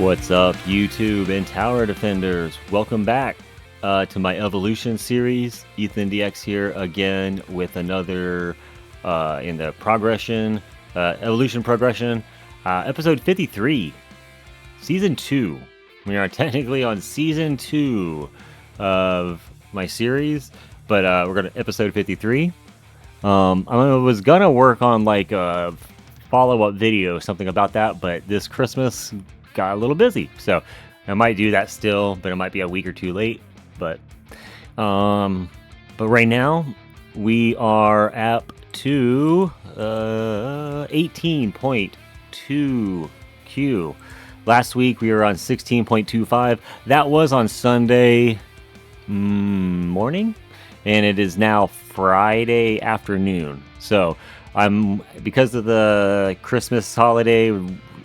What's up, YouTube and Tower Defenders? Welcome back to my Evolution series. Ethan DX here again with another in the progression, Evolution progression, episode 53, season 2. We are technically on season 2 of my series, but we're going to episode 53. I was gonna work on like a follow-up video, something about that, but this Christmas got a little busy, so I might do that still, but it might be a week or two late. But right now we are up to 18.2Q. Last week we were on 16.25. That was on Sunday morning, and it is now Friday afternoon. So because of the Christmas holiday,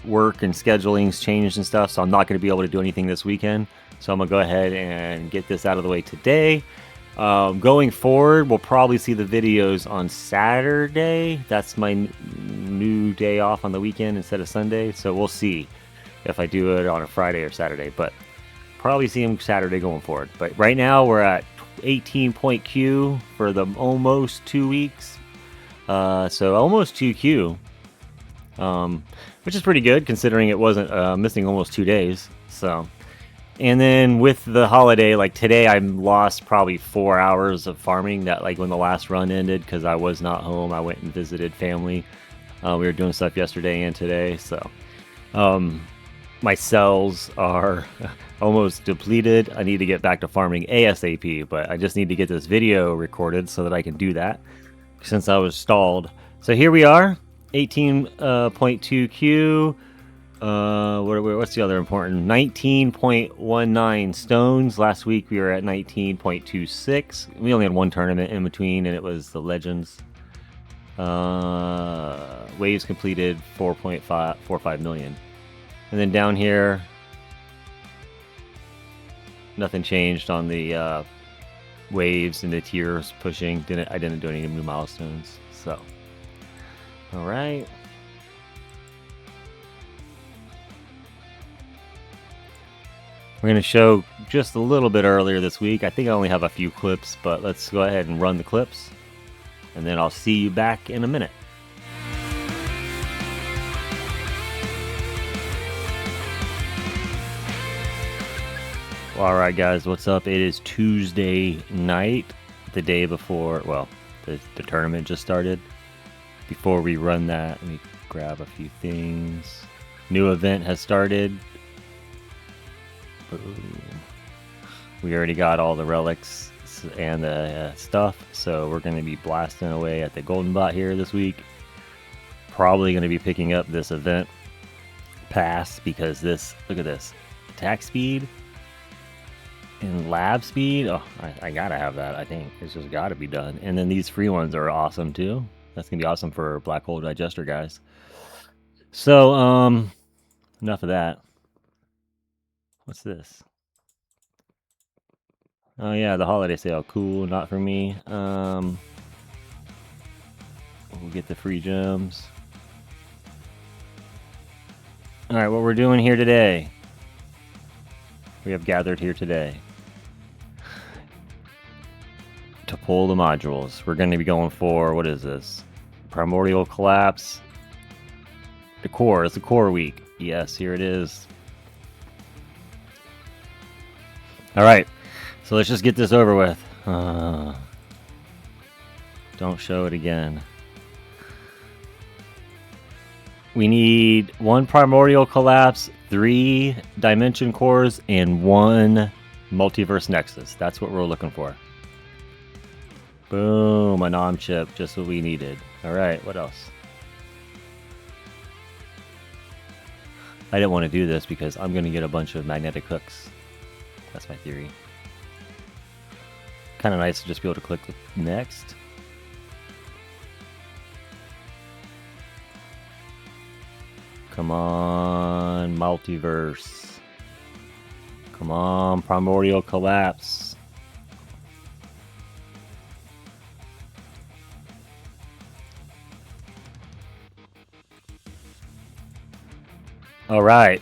work and scheduling's changed and stuff, so I'm not going to be able to do anything this weekend. So I'm going to go ahead and get this out of the way today. Going forward, we'll probably see the videos on Saturday. That's my new day off on the weekend instead of Sunday. So we'll see if I do it on a Friday or Saturday, but probably see them Saturday going forward. But right now we're at 18.Q for the almost 2 weeks. So almost 2Q. Which is pretty good considering it wasn't missing almost 2 days. So, and then with the holiday, like today, I lost probably 4 hours of farming. That like when the last run ended, because I was not home. I went and visited family. We were doing stuff yesterday and today, so my cells are almost depleted. I need to get back to farming ASAP, but I just need to get this video recorded so that I can do that since I was stalled. So here we are. 18.2Q. What's the other important? 19.19 stones. Last week we were at 19.26. We only had one tournament in between, and it was the Legends. Waves completed 4.45 million. And then down here, nothing changed on the waves and the tiers pushing. I didn't do any new milestones. So. All right. We're going to show just a little bit earlier this week. I think I only have a few clips, but let's go ahead and run the clips, and then I'll see you back in a minute. All right, guys, what's up? It is Tuesday night, the day before, well, the tournament just started. Before we run that, let me grab a few things. New event has started. Boom. We already got all the relics and the stuff, so we're going to be blasting away at the golden bot here this week. Probably going to be picking up this event pass because this, look at this, attack speed and lab speed. Oh, I gotta have that. I think it's just got to be done. And then these free ones are awesome too. That's gonna be awesome for black hole digester guys. So enough of that. What's this? Oh yeah, the holiday sale. Cool, not for me. We'll get the free gems. All right, what we're doing here today. We have gathered here today to pull the modules. We're going to be going for, what is this? Primordial Collapse. The core. It's the core week. Yes, here it is. Alright, so let's just get this over with. Don't show it again. We need 1 Primordial Collapse, 3 Dimension Cores, and 1 Multiverse Nexus. That's what we're looking for. Boom, a nom chip, just what we needed. Alright, what else? I didn't want to do this because I'm going to get a bunch of magnetic hooks. That's my theory. Kind of nice to just be able to click next. Come on, Multiverse. Come on, Primordial Collapse. All right.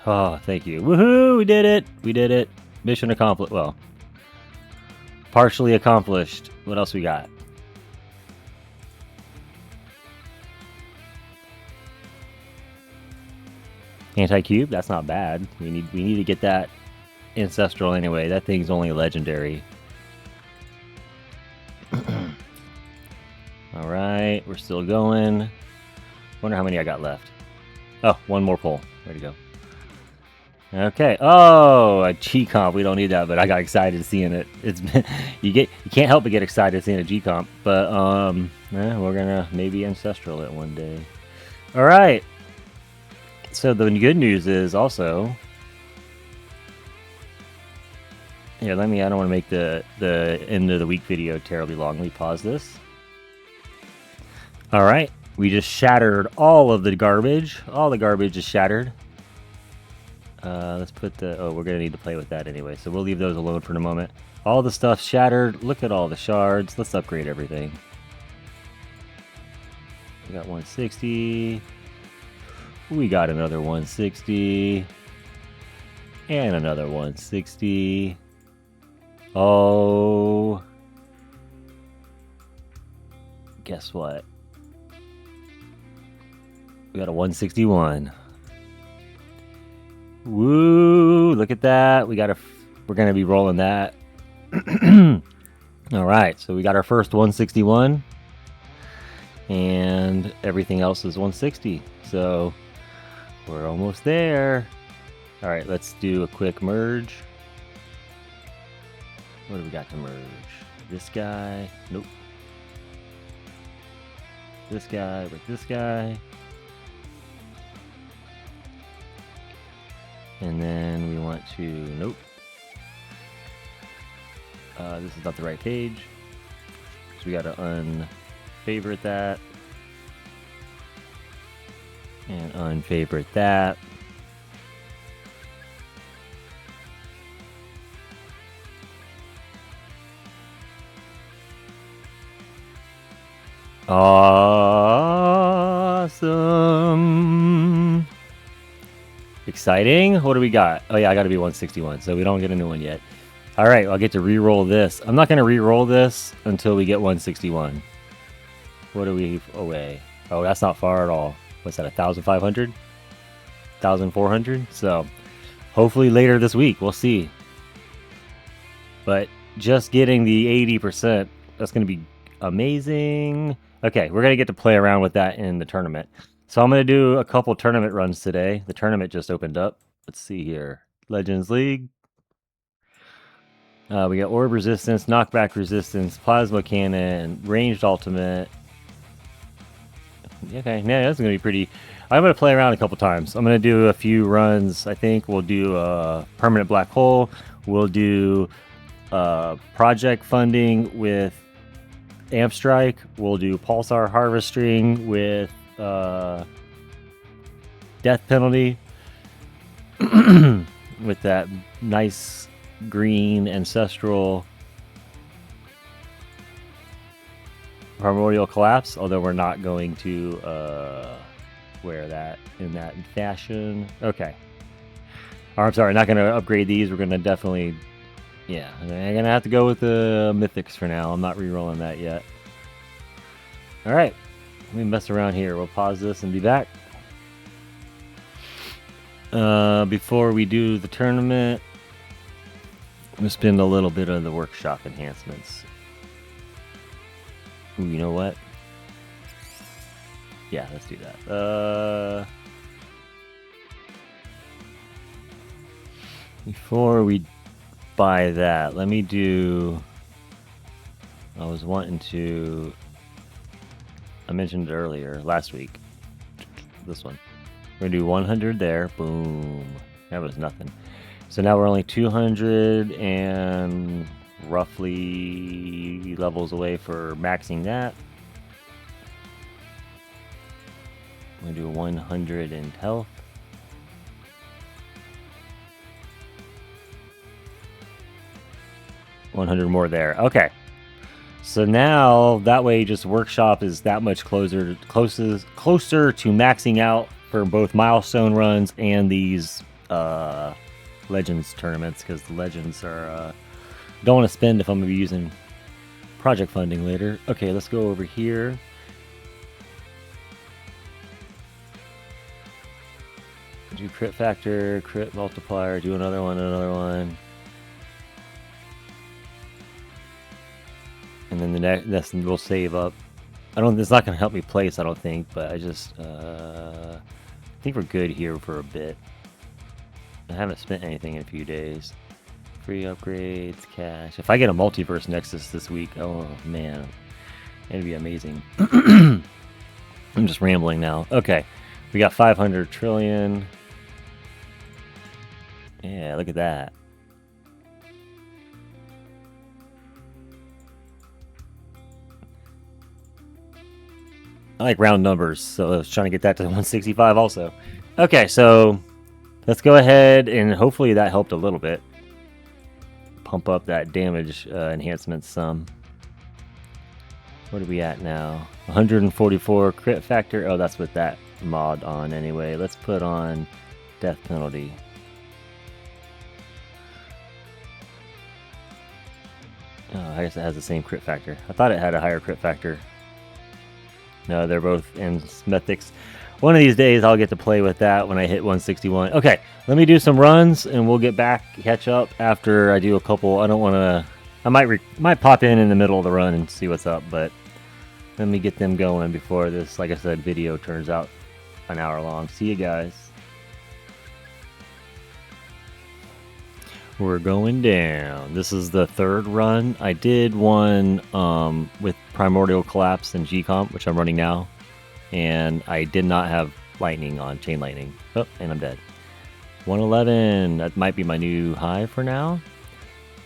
Oh, thank you. Woohoo! We did it! We did it. Mission accomplished. Well, partially accomplished. What else we got? Anti-cube? That's not bad. We need to get that ancestral anyway. That thing's only legendary. All right, we're still going. Wonder how many I got left. Oh, one more pull. Way to go. Okay. Oh, a G comp. We don't need that, but I got excited seeing it. It's been, you can't help but get excited seeing a G comp. But yeah, we're gonna maybe ancestral it one day. All right. So the good news is also. Here, I don't want to make the end of the week video terribly long. Let me pause this. All right. We just shattered all of the garbage. All the garbage is shattered. Let's put the... Oh, we're going to need to play with that anyway, so we'll leave those alone for the moment. All the stuff shattered. Look at all the shards. Let's upgrade everything. We got 160. We got another 160. And another 160. Oh. Guess what? We got a 161. Woo! Look at that. We're gonna be rolling that. All right, so we got our first 161, and everything else is 160. So we're almost there. All right, let's do a quick merge. What do we got to merge? This guy. Nope. This guy with this guy. And then we want to, nope. This is not the right page. So we got to unfavorite that. And unfavorite that. Awesome. Exciting. What do we got? Oh yeah, I got to be 161, so we don't get a new one yet. All right, I'll get to re-roll this. I'm not going to re-roll this until we get 161. What are we away? Oh, that's not far at all. What's that, 1,500? 1,400? So hopefully later this week, we'll see. But just getting the 80%, that's going to be amazing. Okay, we're going to get to play around with that in the tournament. So I'm going to do a couple tournament runs today. The tournament just opened up. Let's see here. Legends League. We got Orb Resistance, Knockback Resistance, Plasma Cannon, Ranged Ultimate. Okay, yeah, that's going to be pretty... I'm going to play around a couple times. I'm going to do a few runs. I think we'll do Permanent Black Hole. We'll do Project Funding with Amp Strike. We'll do Pulsar Harvesting with Death Penalty. With that nice green Ancestral Primordial Collapse, although we're not going to wear that in that fashion. Okay. Or, I'm sorry, not going to upgrade these. We're going to definitely... Yeah, I'm going to have to go with the Mythics for now. I'm not re-rolling that yet. Alright, let me mess around here. We'll pause this and be back. Before we do the tournament, I'm going to spend a little bit of the workshop enhancements. Ooh, you know what? Yeah, let's do that. Before we buy that, let me do... I was wanting to... I mentioned it earlier, last week. This one. We're going to do 100 there. Boom. That was nothing. So now we're only 200 and roughly levels away for maxing that. I'm going to do 100 in health. $100 more there. Okay. So now that way just workshop is that much closer to maxing out for both milestone runs and these Legends tournaments, because the Legends are don't want to spend if I'm going to be using project funding later. Okay, let's go over here. Do crit factor, crit multiplier, do another one, and then the next we'll save up. It's not going to help me place, I don't think, but I just I think we're good here for a bit. I haven't spent anything in a few days. Free upgrades, cash. If I get a multiverse Nexus this week, oh man, it'd be amazing. I'm just rambling now. Okay, we got 500 trillion. Yeah, look at that. I like round numbers, so I was trying to get that to 165 also. Okay, so let's go ahead and hopefully that helped a little bit. Pump up that damage enhancement some. What are we at now? 144 crit factor. Oh, that's with that mod on anyway. Let's put on death penalty. Oh, I guess it has the same crit factor. I thought it had a higher crit factor. No, they're both in mythics. One of these days I'll get to play with that when I hit 161. Okay, let me do some runs and we'll get back, catch up after I do a couple. I don't want to... I might pop in the middle of the run and see what's up, but let me get them going before this, like I said, video turns out an hour long. See you guys. We're going down. This is the third run. I did one with Primordial Collapse and G-Comp, which I'm running now. And I did not have lightning on, chain lightning. Oh, and I'm dead. 111. That might be my new high for now.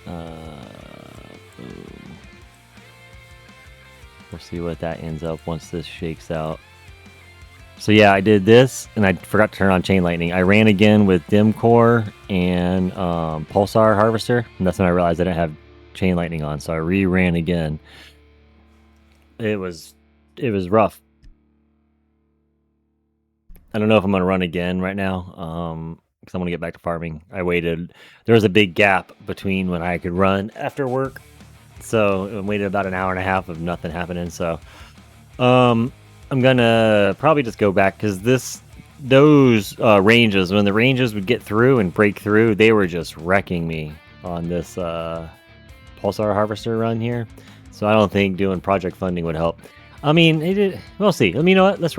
Boom. We'll see what that ends up once this shakes out. So yeah, I did this, and I forgot to turn on chain lightning. I ran again with Dim Core and Pulsar Harvester, and that's when I realized I didn't have chain lightning on. So I re-ran again. It was rough. I don't know if I'm gonna run again right now, because I'm gonna get back to farming. I waited. There was a big gap between when I could run after work, so I waited about an hour and a half of nothing happening. So, I'm gonna probably just go back because those ranges, when the ranges would get through and break through, they were just wrecking me on this Pulsar Harvester run here. So I don't think doing project funding would help. I mean, we'll see. Let me know what. Let's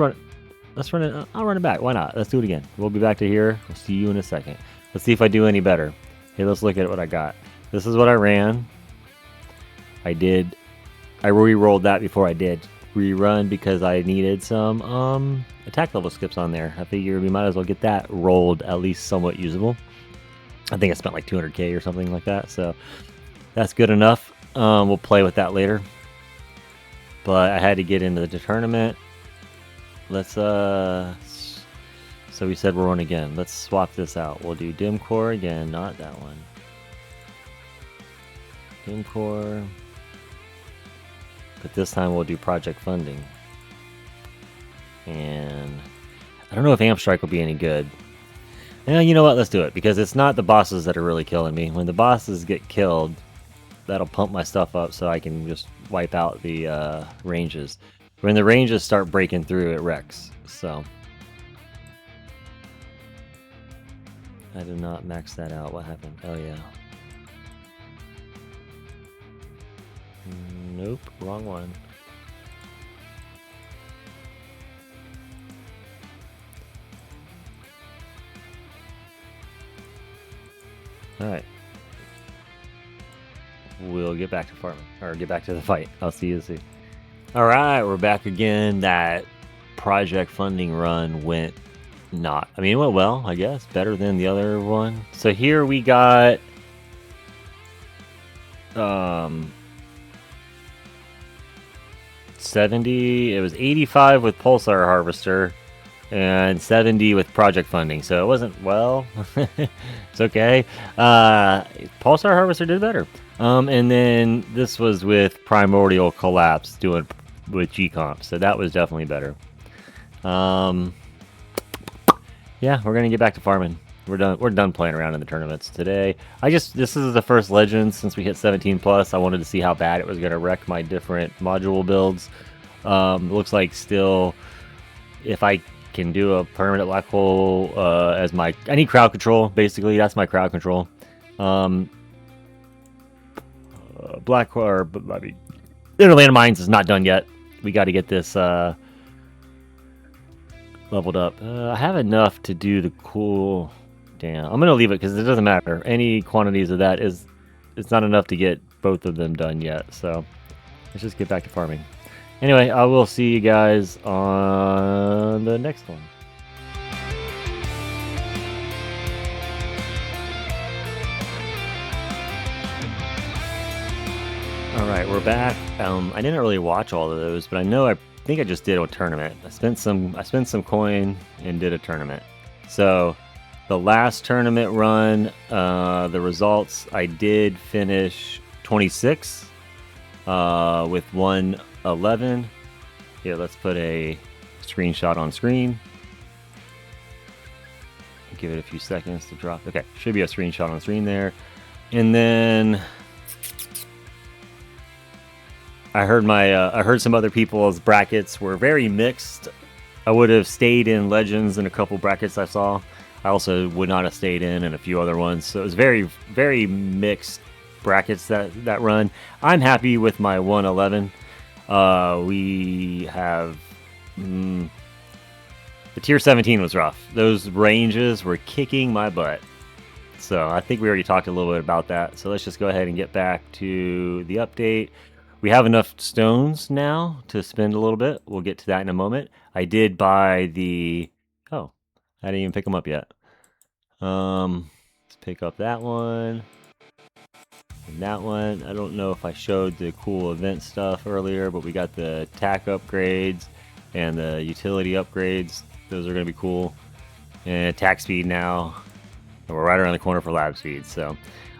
run it. I'll run it back. Why not? Let's do it again. We'll be back to here. We'll see you in a second. Let's see if I do any better. Okay, let's look at what I got. This is what I ran. I re-rolled that before I did rerun because I needed some attack level skips on there. I figured we might as well get that rolled at least somewhat usable. I think I spent like 200k or something like that, so that's good enough. We'll play with that later. But I had to get into the tournament. Let's so we said we'll run again. Let's swap this out. We'll do Dim Core again, not that one. Dim Core. But this time we'll do project funding. And I don't know if Amp Strike will be any good. Yeah, you know what? Let's do it. Because it's not the bosses that are really killing me. When the bosses get killed, that'll pump my stuff up so I can just wipe out the ranges. When the ranges start breaking through, it wrecks. So I did not max that out. What happened? Oh yeah. Nope, wrong one. Alright. We'll get back to farming, or get back to the fight. I'll see you soon. Alright, we're back again. That project funding run went not. I mean, it went well, I guess. Better than the other one. So here we got 70. It was 85 with Pulsar Harvester and 70 with project funding. So it wasn't, well, it's okay. Pulsar Harvester did better. And then this was with Primordial Collapse doing with G-Comp. So that was definitely better. Yeah, we're going to get back to farming. We're done playing around in the tournaments today. This is the first Legends since we hit 17 plus. I wanted to see how bad it was gonna wreck my different module builds. Looks like still, if I can do a permanent black hole as my, I need crowd control. Basically, that's my crowd control. Black or I mean, Interland Mines is not done yet. We got to get this leveled up. I have enough to do the cool. Damn, I'm gonna leave it because it doesn't matter. Any quantities of that it's not enough to get both of them done yet. So let's just get back to farming. Anyway, I will see you guys on the next one. All right, we're back. I didn't really watch all of those, but I think I just did a tournament. I spent some coin and did a tournament. So the last tournament run, the results, I did finish 26 with 111. Here, let's put a screenshot on screen. Give it a few seconds to drop. Okay, should be a screenshot on screen there. And then I heard some other people's brackets were very mixed. I would have stayed in Legends in a couple brackets I saw. I also would not have stayed in a few other ones. So it was very, very mixed brackets that run. I'm happy with my 111. We have the tier 17 was rough. Those ranges were kicking my butt. So I think we already talked a little bit about that. So let's just go ahead and get back to the update. We have enough stones now to spend a little bit. We'll get to that in a moment. I did buy the... Oh, I didn't even pick them up yet. Let's pick up that one. And that one. I don't know if I showed the cool event stuff earlier, but we got the attack upgrades and the utility upgrades. Those are going to be cool. And attack speed now. And we're right around the corner for lab speed, so...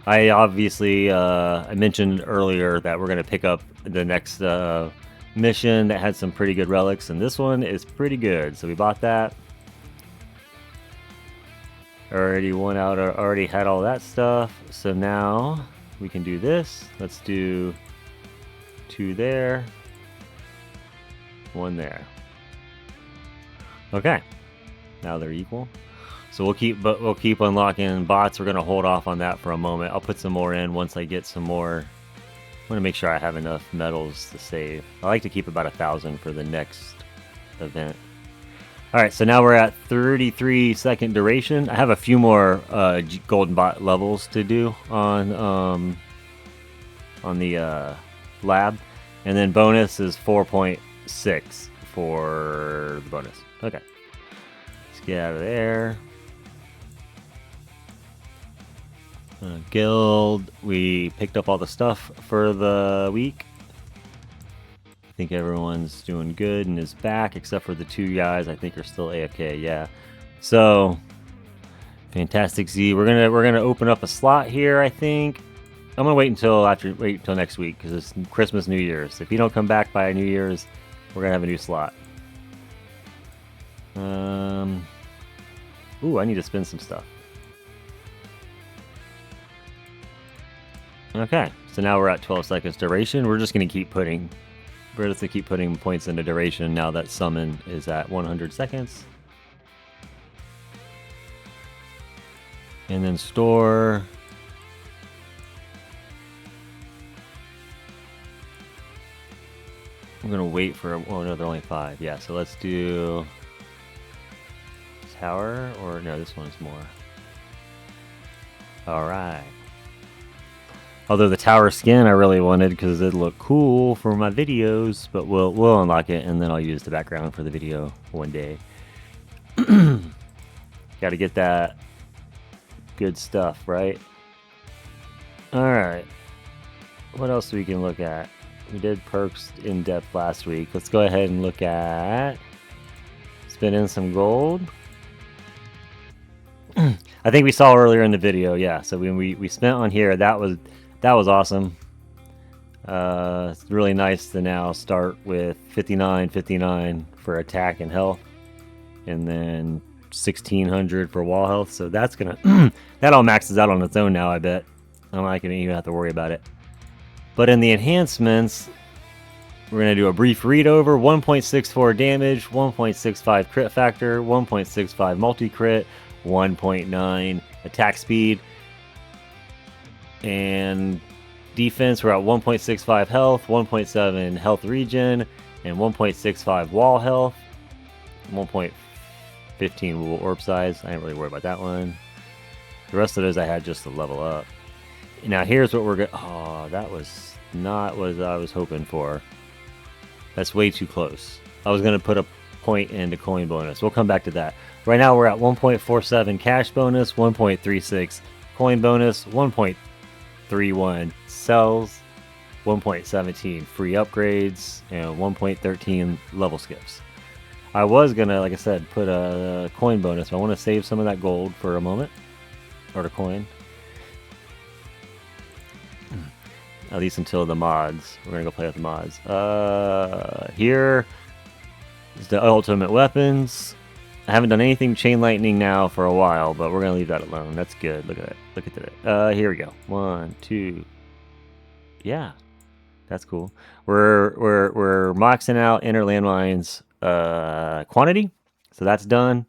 I obviously, I mentioned earlier that we're going to pick up the next mission that had some pretty good relics, and this one is pretty good, so we bought that. Already went out, already had all that stuff, so now we can do this. Let's do 2 there, 1 there. Okay, now they're equal. So we'll keep unlocking bots. We're gonna hold off on that for a moment. I'll put some more in once I get some more. I want to make sure I have enough medals to save. I like to keep about 1,000 for the next event. All right, so now we're at 33-second duration. I have a few more golden bot levels to do on the lab, and then bonus is 4.6 for the bonus. Okay, let's get out of there. Guild, we picked up all the stuff for the week. I think everyone's doing good and is back, except for the 2 guys I think are still AFK. Yeah. So, Fantastic Z. We're gonna open up a slot here. I think I'm gonna wait until next week because it's Christmas, New Year's. If you don't come back by New Year's, we're gonna have a new slot. Ooh, I need to spin some stuff. Okay, so now we're at 12 seconds duration. We're just gonna keep putting points into duration now that summon is at 100 seconds. And then store. I'm gonna wait for, oh no, they're only 5. Yeah, so let's do tower, or no, this one's more. All right. Although the tower skin I really wanted because it looked cool for my videos, but we'll unlock it and then I'll use the background for the video one day. Got to get that good stuff, right? All right. What else we can look at? We did perks in depth last week. Let's go ahead and look at spin in some gold. I think we saw earlier in the video, yeah. So when we spent on here, that was awesome. It's really nice to now start with 59 for attack and health, and then 1600 for wall health, so that's gonna that all maxes out on its own now, I bet. I'm not gonna even have to worry about it. But in the enhancements, we're gonna do a brief read over. 1.64 damage, 1.65 crit factor, 1.65 multi-crit, 1.9 attack speed, and defense, we're at 1.65 health, 1.7 health regen, and 1.65 wall health, 1.15 orb size. I didn't really worry about that one. The rest of those I had just to level up. Now here's what we're going. Oh, that was not what I was hoping for. That's way too close. I was going to put a point into coin bonus. We'll come back to that. Right now we're at 1.47 cash bonus, 1.36 coin bonus, 1.31 cells, 1.17 free upgrades, and 1.13 level skips. I was gonna, like I said, put a coin bonus, but I want to save some of that gold for a moment, or the coin. At least until the mods. We're gonna go play with the mods. Here is the ultimate weapons. I haven't done anything chain lightning now for a while, but we're gonna leave that alone. That's good. Look at that. Look at that. Here we go. 1, 2. Yeah, that's cool. We're maxing out inner landmines quantity, so that's done.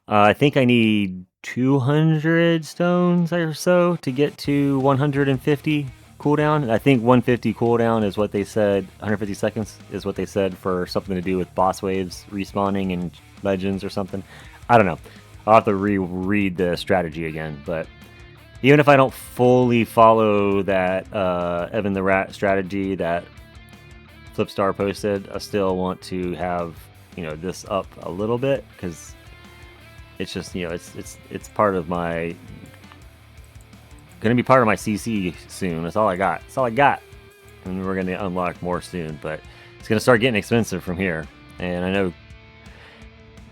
I think I need 200 stones or so to get to 150 cooldown. I think 150 cooldown is what they said. 150 seconds is what they said for something to do with boss waves respawning and legends or something. I don't know. I'll have to reread the strategy again. But even if I don't fully follow that Evan the Rat strategy that Flipstar posted, I still want to have, you know, this up a little bit, because it's just, you know, it's part of my, gonna be part of my CC soon. That's all I got. That's all I got. And we're gonna unlock more soon, but it's gonna start getting expensive from here. And I know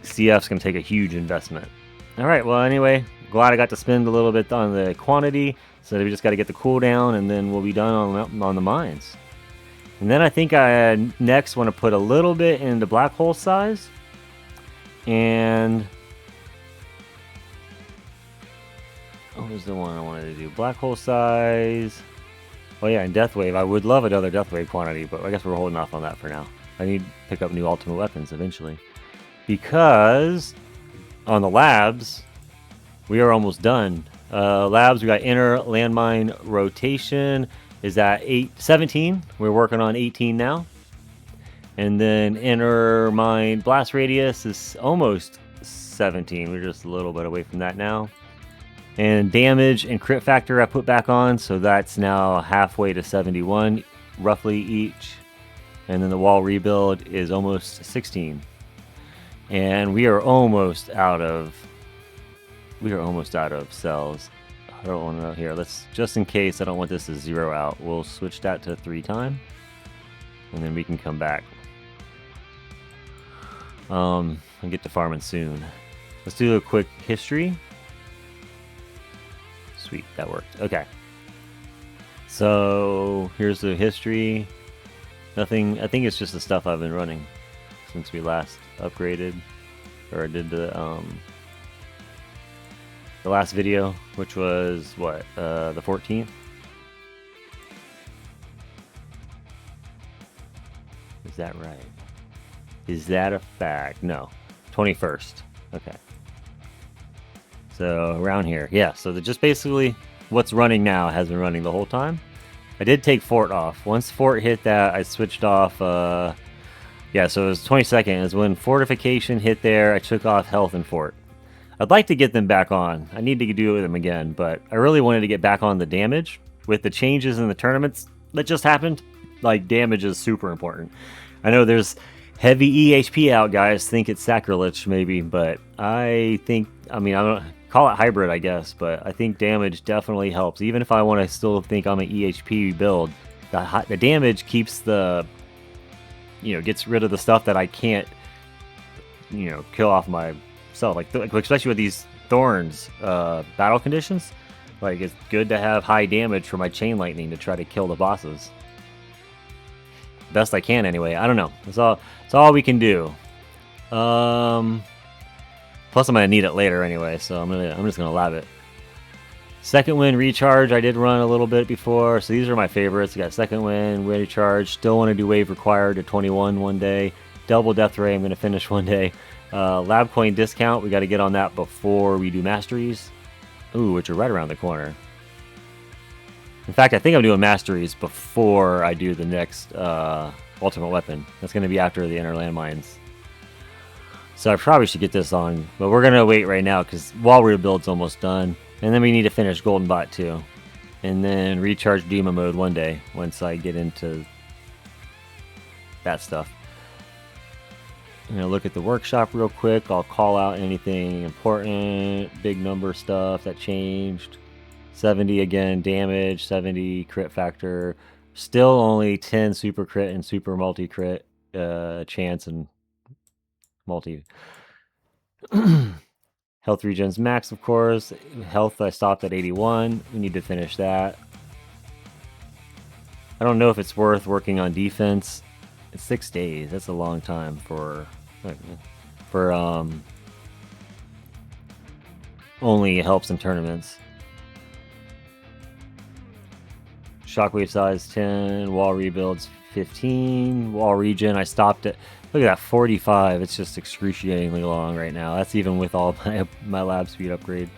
CF's gonna take a huge investment. All right. Well, anyway, glad I got to spend a little bit on the quantity. So we just got to get the cooldown, and then we'll be done on the mines. And then I think I next want to put a little bit into black hole size, and what was the one I wanted to do? Black hole size. Oh yeah, and death wave. I would love another death wave quantity, but I guess we're holding off on that for now. I need to pick up new ultimate weapons eventually, because on the labs we are almost done. Labs, we got inner landmine rotation is at 17. We're working on 18 now. And then inner mine blast radius is almost 17. We're just a little bit away from that now. And damage and crit factor I put back on, so that's now halfway to 71 roughly each. And then the wall rebuild is almost 16. And we are almost out of cells. I don't want to, here, let's, just in case I don't want this to zero out, we'll switch that to 3 times, and then we can come back and get to farming soon. Let's do a quick history. Sweet, that worked. Okay, so here's the history. Nothing, I think it's just the stuff I've been running since we last upgraded, or did the last video, which was what, the 14th? Is that right? Is that a fact? No, 21st. Okay, so around here, yeah. So just basically what's running now has been running the whole time. I did take Fort off. Once Fort hit that, I switched off. Yeah, so it was 22nd is when fortification hit there. I took off health and Fort. I'd like to get them back on. I need to do them again, but I really wanted to get back on the damage. With the changes in the tournaments that just happened, like, damage is super important. I know there's heavy EHP out, guys think it's sacrilege maybe, but I think, I mean, I don't call it hybrid, I guess, but I think damage definitely helps. Even if I want to still think I'm an EHP build, the damage keeps the, you know, gets rid of the stuff that I can't, you know, kill off myself. Like especially with these thorns battle conditions, like, it's good to have high damage for my chain lightning to try to kill the bosses best I can anyway. I don't know, it's all we can do. Plus, I'm gonna need it later anyway, so I'm just gonna lab it. Second wind recharge, I did run a little bit before, so these are my favorites. I got second wind recharge. Still want to do wave required to 21 one day. Double death ray, I'm gonna finish one day. Lab coin discount, we got to get on that before we do masteries. Ooh, which are right around the corner. In fact, I think I'm doing masteries before I do the next ultimate weapon. That's going to be after the inner landmines. So I probably should get this on, but we're going to wait right now because wall rebuild's almost done. And then we need to finish Golden Bot too. And then recharge Demon mode one day once I get into that stuff. I'm going to look at the workshop real quick. I'll call out anything important, big number stuff that changed. 70 again, damage, 70 crit factor. Still only 10 super crit and super multi crit chance and multi. Health regens max, of course. Health, I stopped at 81. We need to finish that. I don't know if it's worth working on defense. It's 6 days. That's a long time for only helps in tournaments. Shockwave size 10, wall rebuilds 15, wall regen I stopped at, look at that, 45. It's just excruciatingly long right now. That's even with all my lab speed upgrade.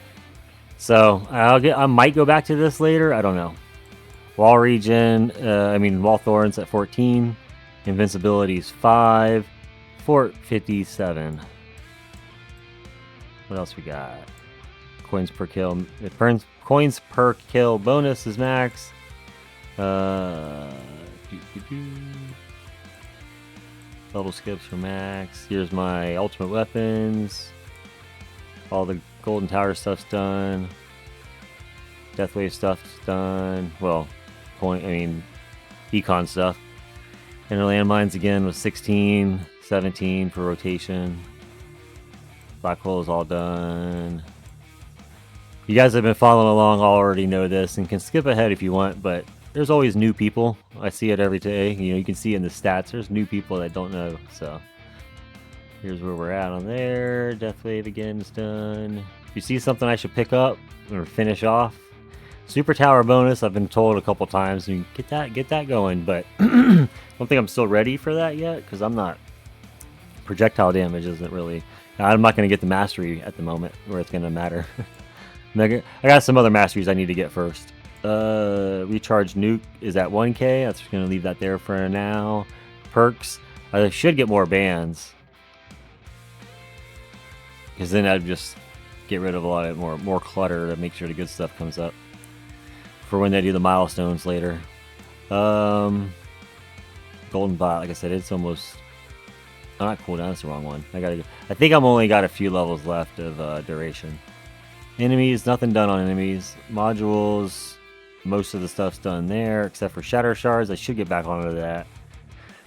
So I might go back to this later. I don't know. Wall regen, wall thorns at 14, invincibility is 5, fort 57. What else we got? Coins per kill. Coins per kill bonus is max. Bubble skips for max. Here's my ultimate weapons. All the golden tower stuff's done. Deathwave stuff's done. Well, econ stuff. Inner landmines again was 16, 17 for rotation. Black hole is all done. You guys have been following along already know this and can skip ahead if you want, but there's always new people. I see it every day. You can see in the stats, there's new people that don't know. So here's where we're at on there. Deathwave again is done. If you see something I should pick up or finish off, super tower bonus, I've been told a couple times, you get that going, but I don't think I'm still ready for that yet because I'm not. Projectile damage isn't really. I'm not going to get the mastery at the moment where it's going to matter. I got some other masteries I need to get first. Recharge nuke is at 1k. That's just going to leave that there for now. Perks, I should get more bands because then I'd just get rid of a lot of more clutter to make sure the good stuff comes up for when they do the milestones later. Golden Bot, like I said, it's almost not cooldown. That's the wrong one. I think I'm only got a few levels left of duration. Enemies, nothing done on enemies. Modules, most of the stuff's done there except for shatter shards. I should get back onto that.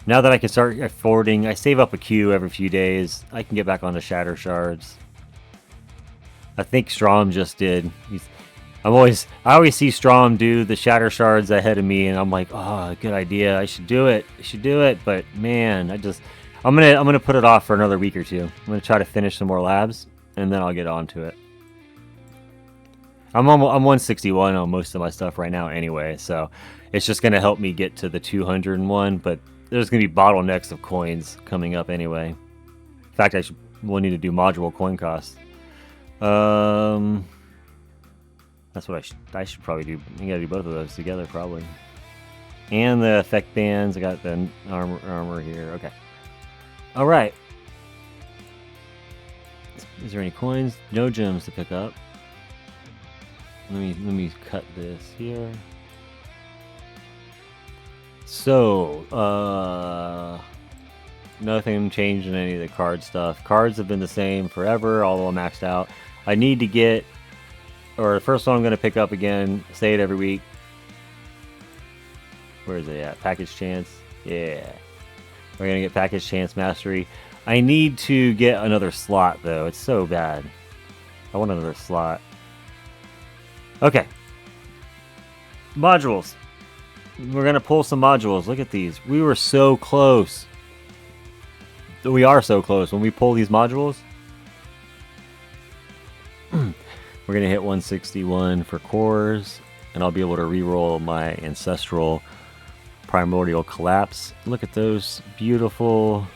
Now that I can start affording, I save up a queue every few days. I can get back onto shatter shards. I think Strom just did. I always see Strom do the shatter shards ahead of me, and I'm like, oh, good idea. I should do it. But man, I'm gonna put it off for another week or two. I'm gonna try to finish some more labs, and then I'll get on to it. I'm 161 on most of my stuff right now anyway, so it's just going to help me get to the 201, but there's going to be bottlenecks of coins coming up anyway. In fact, we'll need to do module coin costs. That's what I should probably do. You got to do both of those together probably. And the effect bands, I got the armor here. Okay. All right. Is there any coins? No gems to pick up. Let me cut this here. So, nothing changed in any of the card stuff. Cards have been the same forever, although maxed out. I need to get, or the first one I'm going to pick up again, say it every week. Where is it at? Package chance. Yeah. We're going to get package chance mastery. I need to get another slot, though. It's so bad. I want another slot. Okay. Modules. We're going to pull some modules. Look at these. We were so close. We are so close. When we pull these modules, We're going to hit 161 for cores, and I'll be able to reroll my Ancestral Primordial Collapse. Look at those beautiful,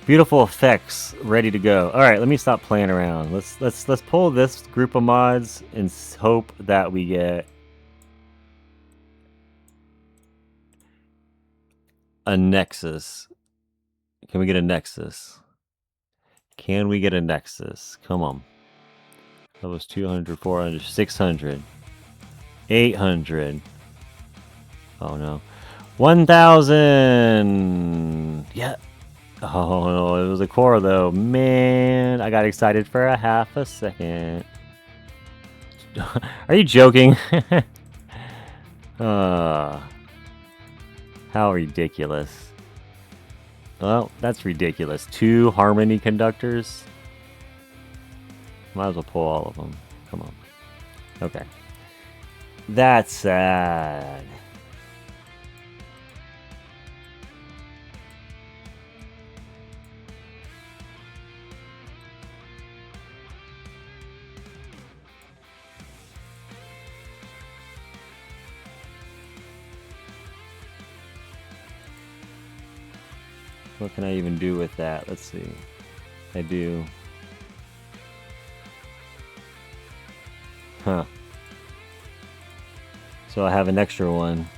beautiful effects ready to go. All right, let me stop playing around. Let's pull this group of mods and hope that we get a Nexus. Can we get a Nexus? Can we get a Nexus? Come on. That was 200, 400, 600, 800. Oh no. 1,000! Yeah. Oh no, it was a core though. Man, I got excited for a half a second. Are you joking? How ridiculous. Well, that's ridiculous. 2 harmony conductors. Might as well pull all of them. Come on. Okay. That's sad. What can I even do with that? Let's see. I do. Huh. So I have an extra one.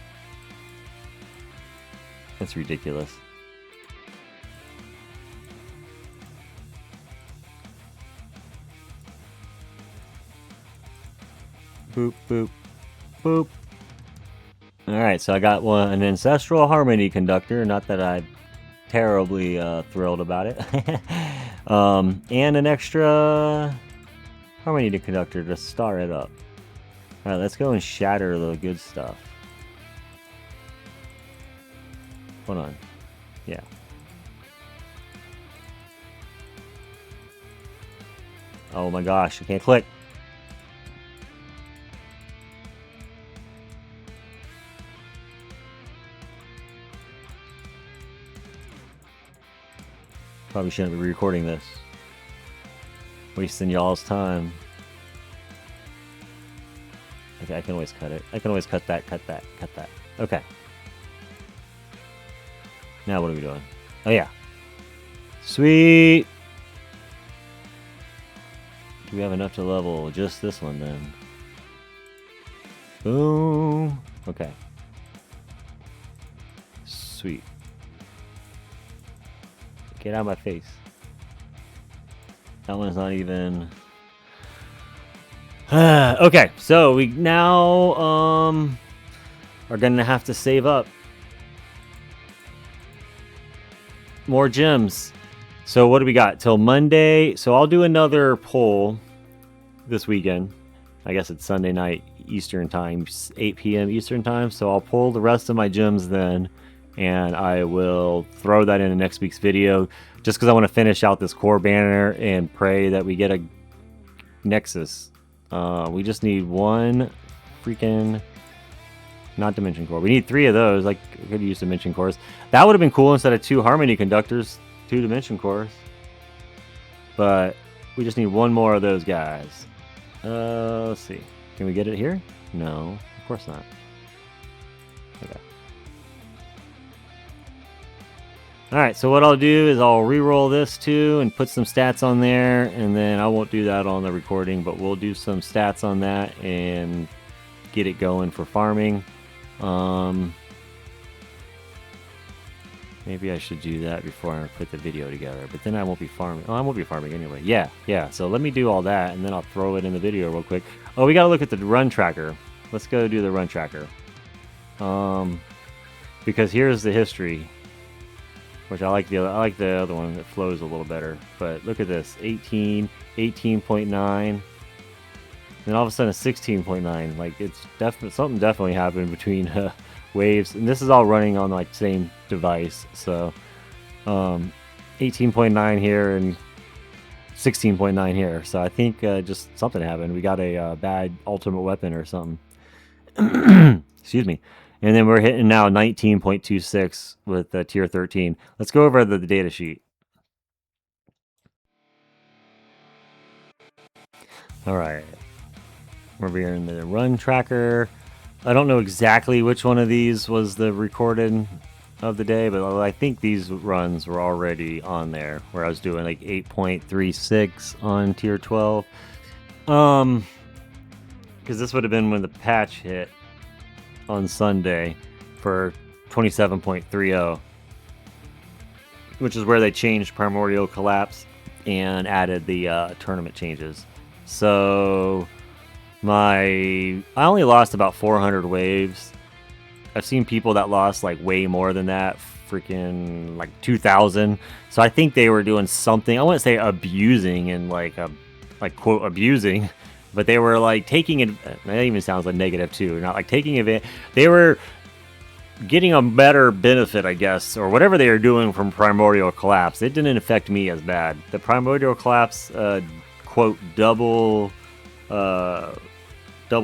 That's ridiculous. Boop, boop, boop. Alright, so I got an Ancestral Harmony Conductor. Not that I'm terribly thrilled about it. And an extra Harmony Conductor to start it up. Alright, let's go and shatter the good stuff. Hold on. Yeah. Oh my gosh, I can't click. Probably shouldn't be recording this. Wasting y'all's time. Okay, I can always cut it. I can always cut that, cut that, cut that. Okay. Now what are we doing? Oh yeah. Sweet! Do we have enough to level just this one then? Boom! Okay. Sweet. Get out of my face. That one's not even... okay, so we now are gonna have to save up more gems. So what do we got till Monday? So I'll do another poll this weekend. I guess it's Sunday night Eastern time, 8 p.m. Eastern time. So I'll pull the rest of my gems then, and I will throw that in next week's video, just because I want to finish out this core banner and pray that we get a Nexus. We just need one freaking, not Dimension Core. We need 3 of those. Like, I could use Dimension Cores. That would have been cool instead of 2 Harmony Conductors, 2 Dimension Cores. But we just need 1 more of those guys. Let's see. Can we get it here? No, of course not. Okay. Alright, so what I'll do is I'll re-roll this too and put some stats on there, and then I won't do that on the recording, but we'll do some stats on that and get it going for farming. Maybe I should do that before I put the video together, but then I won't be farming. Oh, I won't be farming anyway. Yeah, so let me do all that, and then I'll throw it in the video real quick. Oh, we gotta look at the run tracker. Let's go do the run tracker. Because here's the history. Which I like the other one that flows a little better. But look at this, 18, 18.9, and all of a sudden 16.9. Like, it's something definitely happened between waves, and this is all running on like same device. So 18.9 here and 16.9 here. So I think just something happened. We got a bad ultimate weapon or something. Excuse me. And then we're hitting now 19.26 with tier 13. Let's go over the data sheet. All right. We're here in the run tracker. I don't know exactly which one of these was the recorded of the day, but I think these runs were already on there, where I was doing like 8.36 on tier 12. Because this would have been when the patch hit on Sunday for 27.30, which is where they changed Primordial Collapse and added the tournament changes. So I only lost about 400 waves. I've seen people that lost like way more than that, freaking like 2,000. So I think they were doing something. I wouldn't say abusing and like quote abusing, but they were like taking it. That even sounds like negative too. Not like taking it. They were getting a better benefit, I guess, or whatever they were doing from Primordial Collapse. It didn't affect me as bad. The Primordial Collapse, quote, double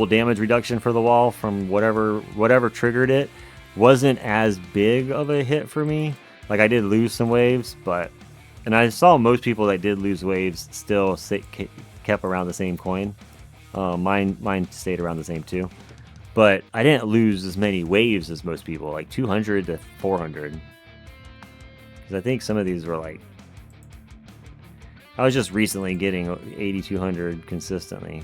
damage reduction for the wall from whatever triggered it wasn't as big of a hit for me. Like, I did lose some waves, and I saw most people that did lose waves still kept around the same coin. Mine stayed around the same too. But I didn't lose as many waves as most people, like 200 to 400. Because I think some of these were like... I was just recently getting 8,200 consistently.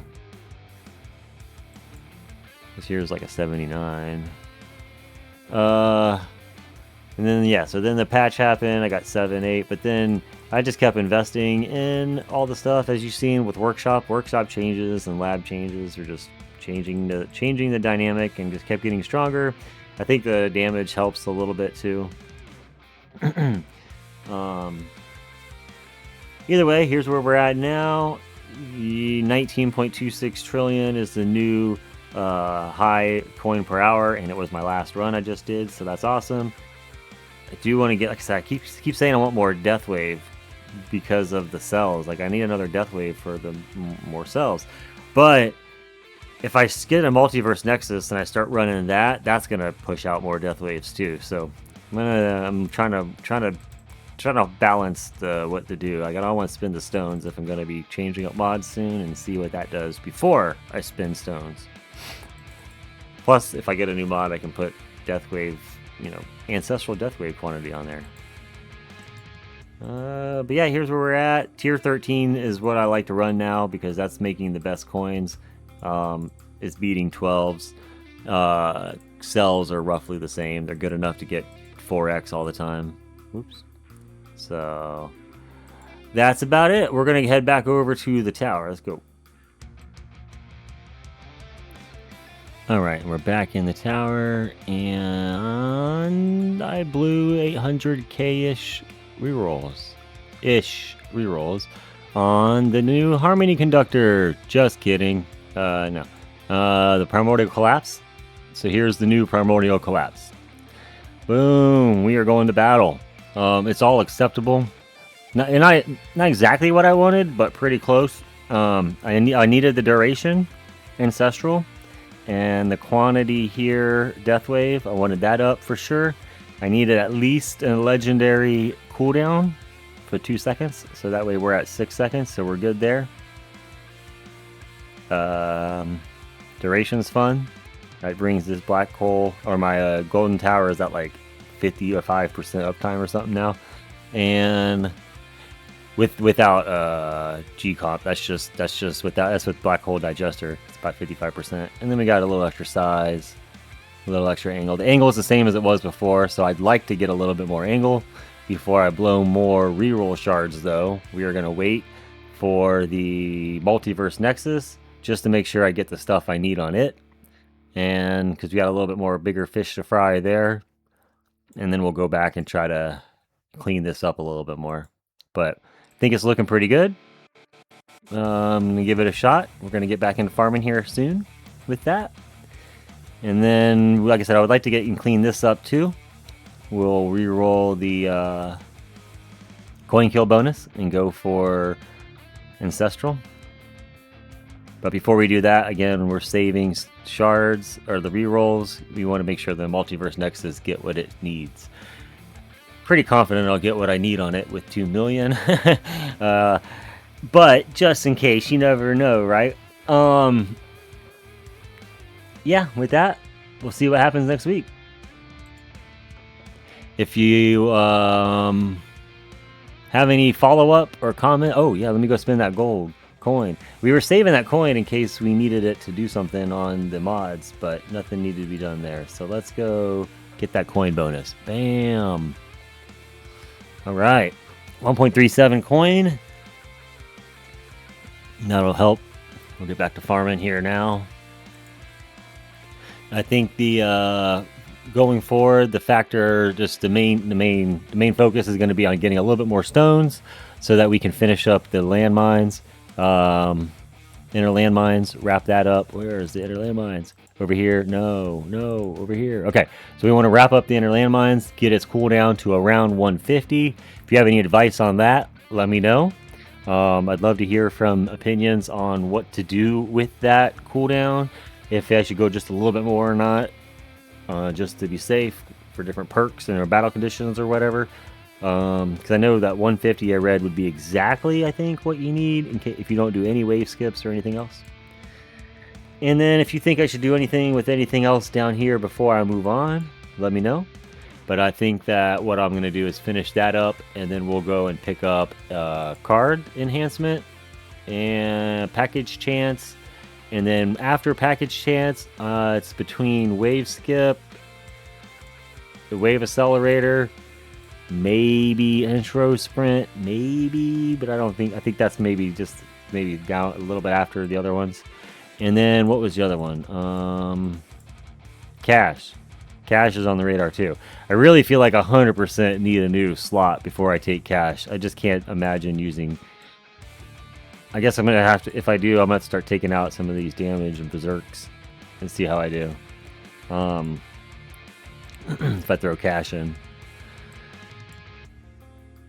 This here's like a 79. And then, yeah, so then the patch happened. I got 7, 8. But then I just kept investing in all the stuff, as you've seen with Workshop. Workshop changes and lab changes are just changing the dynamic, and just kept getting stronger. I think the damage helps a little bit too. Either way, here's where we're at now. The 19.26 trillion is the new high coin per hour, and it was my last run I just did, so that's awesome. I do want to get, like I said, I keep saying I want more Death Wave because of the cells. Like, I need another Death Wave for the more cells. But if I get a Multiverse Nexus and I start running that, that's gonna push out more Death Waves too. So I'm trying to balance what to do. I don't want to spend the stones if I'm gonna be changing up mods soon, and see what that does before I spend stones. Plus, if I get a new mod, I can put Death Wave, Ancestral Death Wave quantity on there. But yeah, here's where we're at. Tier 13 is what I like to run now, because that's making the best coins. It's beating 12s. Cells are roughly the same. They're good enough to get 4x all the time. Oops. So that's about it. We're gonna head back over to the tower. Let's go. Alright, we're back in the tower, and I blew 800k-ish rerolls on the new Harmony Conductor. Just kidding. No. The Primordial Collapse. So here's the new Primordial Collapse. Boom! We are going to battle. It's all acceptable. Not exactly what I wanted, but pretty close. I needed the duration, Ancestral, and the quantity here, Death Wave. I wanted that up for sure. I needed at least a legendary cooldown for 2 seconds, so that way we're at 6 seconds, so we're good there. Duration's fun. That brings this black hole, or my golden tower is at like 55% uptime or something now, and without G-Comp, that's with black hole digester. It's about 55%, and then we got a little extra size, a little extra angle. The angle is the same as it was before, so I'd like to get a little bit more angle before I blow more reroll shards. Though we are gonna wait for the Multiverse Nexus just to make sure I get the stuff I need on it, and because we got a little bit more bigger fish to fry there, and then we'll go back and try to clean this up a little bit more. But I think it's looking pretty good. I'm gonna give it a shot. We're gonna get back into farming here soon with that, and then, like I said, I would like to get and clean this up too. We'll re-roll the coin kill bonus and go for Ancestral. But before we do that, again, we're saving shards, or the rerolls. We want to make sure the Multiverse Nexus get what it needs. Pretty confident I'll get what I need on it with 2 million. But just in case, you never know, right? yeah, with that, we'll see what happens next week. If you have any follow-up or comment, oh yeah, let me go spend that gold coin. We were saving that coin in case we needed it to do something on the mods, but nothing needed to be done there. So let's go get that coin bonus. Bam. All right, 1.37 coin. That'll help. We'll get back to farming here now. I think the going forward, the factor, just the main focus is going to be on getting a little bit more stones, so that we can finish up the landmines, inner landmines. Wrap that up. Where is the inner landmines? Over here? No, over here. Okay, so we want to wrap up the inner landmines, get its cooldown to around 150. If you have any advice on that, let me know. I'd love to hear from opinions on what to do with that cooldown. If I should go just a little bit more or not, just to be safe for different perks and battle conditions or whatever. Because I know that 150 I read would be exactly, I think, what you need in case if you don't do any wave skips or anything else. And then if you think I should do anything with anything else down here before I move on, let me know. But I think that what I'm going to do is finish that up, and then we'll go and pick up card enhancement and package chance. And then after package chance, it's between wave skip, the wave accelerator, maybe intro sprint, maybe, but I think that's maybe down a little bit after the other ones. And then what was the other one? Cash. Cash is on the radar too. I really feel like 100% need a new slot before I take cash. I just can't imagine using. I guess I'm gonna have to. If I do, I'm gonna start taking out some of these damage and berserks and see how I do. If I throw cash in,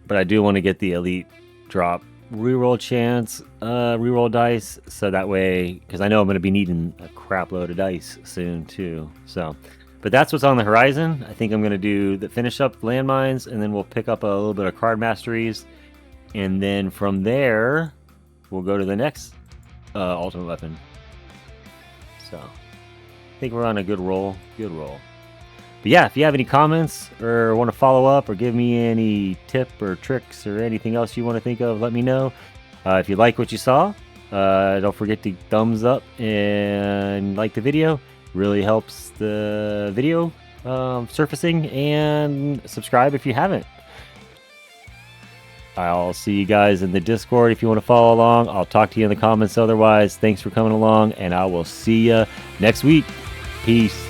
but I do want to get the elite drop reroll chance, reroll dice, so that way, because I know I'm gonna be needing a crap load of dice soon too. So. But that's what's on the horizon. I think I'm going to do the finish up landmines, and then we'll pick up a little bit of card masteries. And then from there, we'll go to the next ultimate weapon. So I think we're on a good roll. Good roll. But yeah, if you have any comments or want to follow up or give me any tip or tricks or anything else you want to think of, let me know. If you like what you saw, don't forget to thumbs up and like the video. Really helps the video surfacing, and subscribe if you haven't. I'll see you guys in the Discord if you want to follow along. I'll talk to you in the comments otherwise. Thanks for coming along, and I will see you next week. Peace.